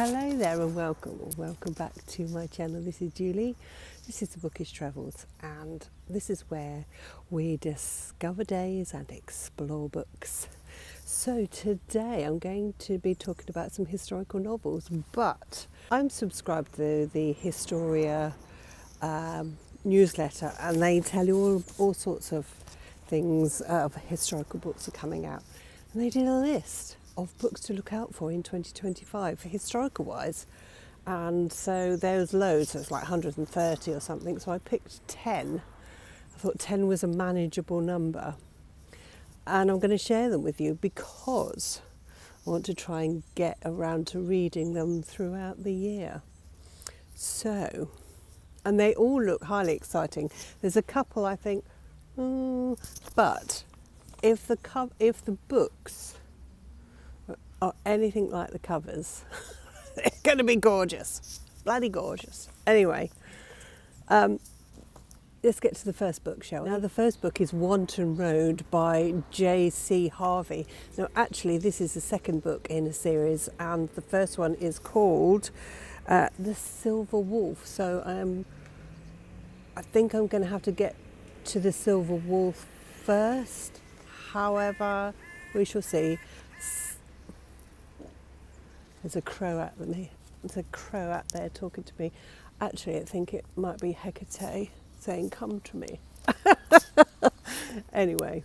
Hello there and welcome back to my channel. This is Julie, this is the Bookish Travels, and this is where we discover days and explore books. So today I'm going to be talking about some historical novels, but I'm subscribed to the Historia newsletter, and they tell you all sorts of things of historical books are coming out, and they did a list of books to look out for in 2025 for historical wise, and so there's loads, so it's like 130 or something, so I picked 10. I thought 10 was a manageable number, and I'm going to share them with you because I want to try and get around to reading them throughout the year. So, and they all look highly exciting. There's a couple I think, but if the books are anything like the covers, they're going to be gorgeous, bloody gorgeous. Anyway, let's get to the first book, shall we? Now, the first book is Wanton Road by J.C. Harvey. Now, actually, this is the second book in a series, and the first one is called The Silver Wolf. So I think I'm going to have to get to The Silver Wolf first. However, we shall see. There's a crow at me. There's a crow out there talking to me. Actually, I think it might be Hecate saying, "Come to me." Anyway.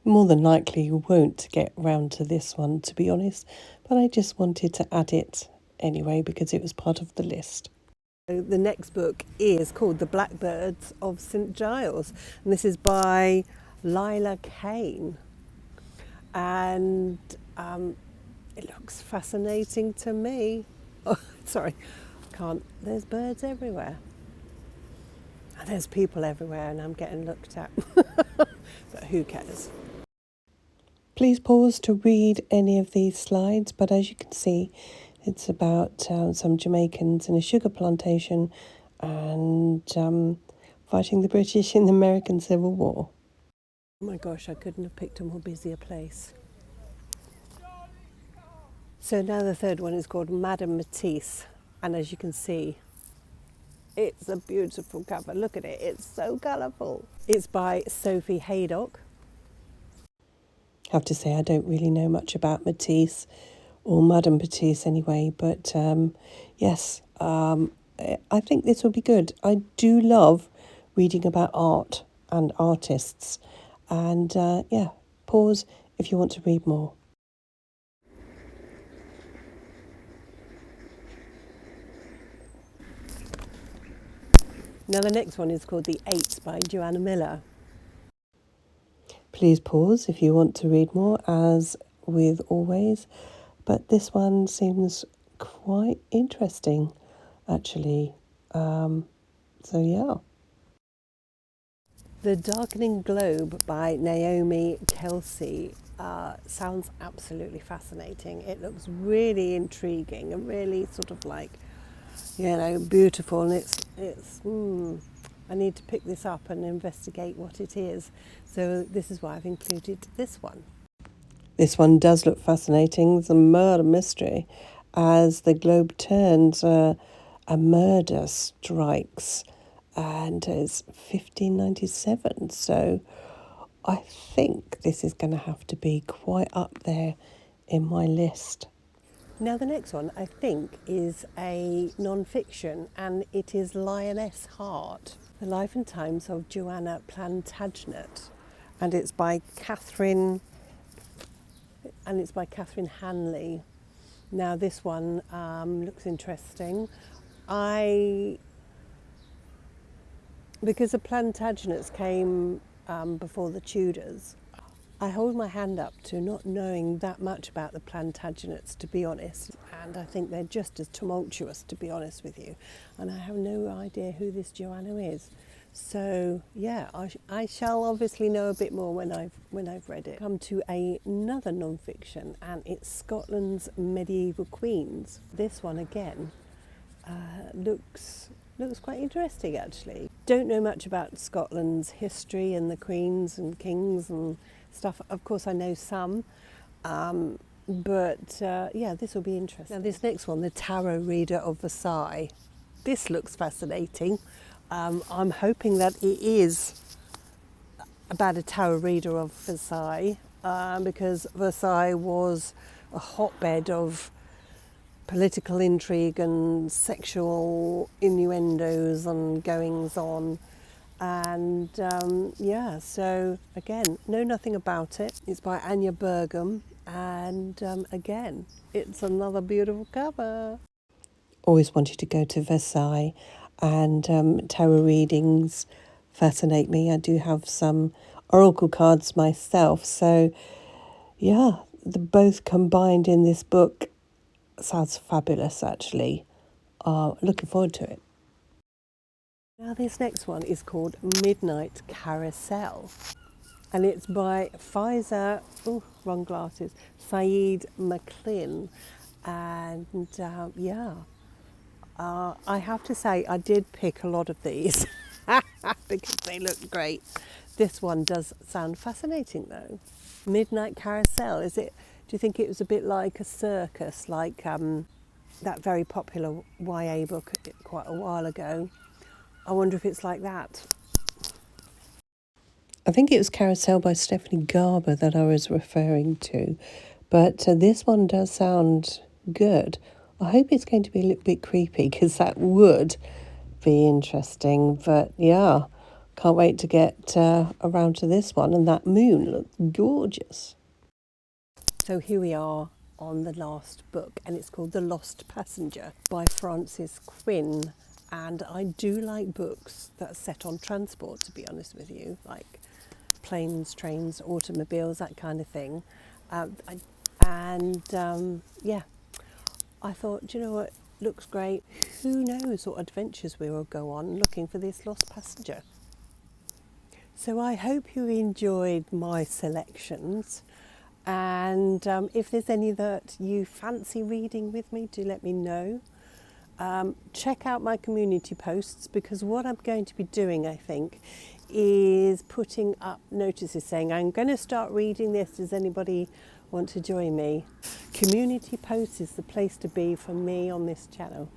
More than likely you won't get round to this one, to be honest, but I just wanted to add it anyway because it was part of the list. The next book is called The Blackbirds of St. Giles, and this is by Lila Kane. And it looks fascinating to me. Oh, sorry, there's birds everywhere. And there's people everywhere, and I'm getting looked at. But who cares? Please pause to read any of these slides, but as you can see, it's about some Jamaicans in a sugar plantation and fighting the British in the American Civil War. Oh my gosh, I couldn't have picked a more busier place. So now the third one is called Madame Matisse, and as you can see, it's a beautiful cover. Look at it, it's so colourful. It's by Sophie Haydock. I have to say I don't really know much about Matisse, or Madame Matisse anyway, but yes, I think this will be good. I do love reading about art and artists, and yeah, pause if you want to read more. Now the next one is called The Eight by Joanna Miller. Please pause if you want to read more, as with always, but this one seems quite interesting, actually. So yeah. The Darkening Globe by Naomi Kelsey sounds absolutely fascinating. It looks really intriguing and really sort of like, beautiful, and it's I need to pick this up and investigate what it is. So this is why I've included this one. This one does look fascinating. It's a murder mystery. As the globe turns, a murder strikes, and it's 1597. So I think this is going to have to be quite up there in my list. Now the next one, I think, is a non-fiction, and it is Lioness Heart, The Life and Times of Joanna Plantagenet, and it's by Catherine Hanley. Now this one looks interesting. Because the Plantagenets came before the Tudors, I hold my hand up to not knowing that much about the Plantagenets, to be honest, and I think they're just as tumultuous, to be honest with you, and I have no idea who this Joanna is. So yeah, I shall obviously know a bit more when I've read it. Come to another non-fiction, and it's Scotland's Medieval Queens. This one again looks quite interesting, actually. Don't know much about Scotland's history and the queens and kings and stuff. Of course, I know some, But yeah, this will be interesting. Now this next one, The Tarot Reader of Versailles. This looks fascinating. I'm hoping that it is about a tarot reader of Versailles, because Versailles was a hotbed of political intrigue and sexual innuendos and goings on. And yeah, so again, know nothing about it. It's by Anya Bergam, and again, it's another beautiful cover. Always wanted to go to Versailles, and tarot readings fascinate me. I do have some oracle cards myself, so yeah, the both combined in this book sounds fabulous actually. Looking forward to it. Now this next one is called Midnight Carousel, and it's by Faiza, wrong glasses, Saeed McLean. And yeah, I have to say I did pick a lot of these because they look great. This one does sound fascinating though. Midnight Carousel, is it? Do you think it was a bit like a circus, like that very popular YA book quite a while ago? I wonder if it's like that. I think it was Carousel by Stephanie Garber that I was referring to, but this one does sound good. I hope it's going to be a little bit creepy because that would be interesting, but yeah, can't wait to get around to this one, and that moon looks gorgeous. So here we are on the last book, and it's called The Lost Passenger by Frances Quinn. And I do like books that are set on transport, to be honest with you, like planes, trains, automobiles, that kind of thing. Yeah, I thought, do you know what, looks great. Who knows what adventures we will go on looking for this lost passenger. So I hope you enjoyed my selections. And if there's any that you fancy reading with me, do let me know. Check out my community posts, because what I'm going to be doing, I think, is putting up notices saying I'm going to start reading this. Does anybody want to join me? Community posts is the place to be for me on this channel.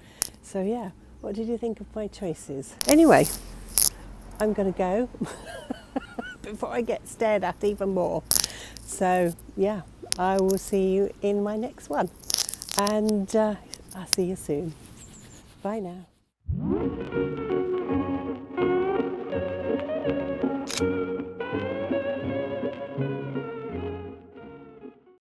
So yeah, what did you think of my choices? Anyway, I'm going to go before I get stared at even more. So yeah, I will see you in my next one, and I'll see you soon. Bye now.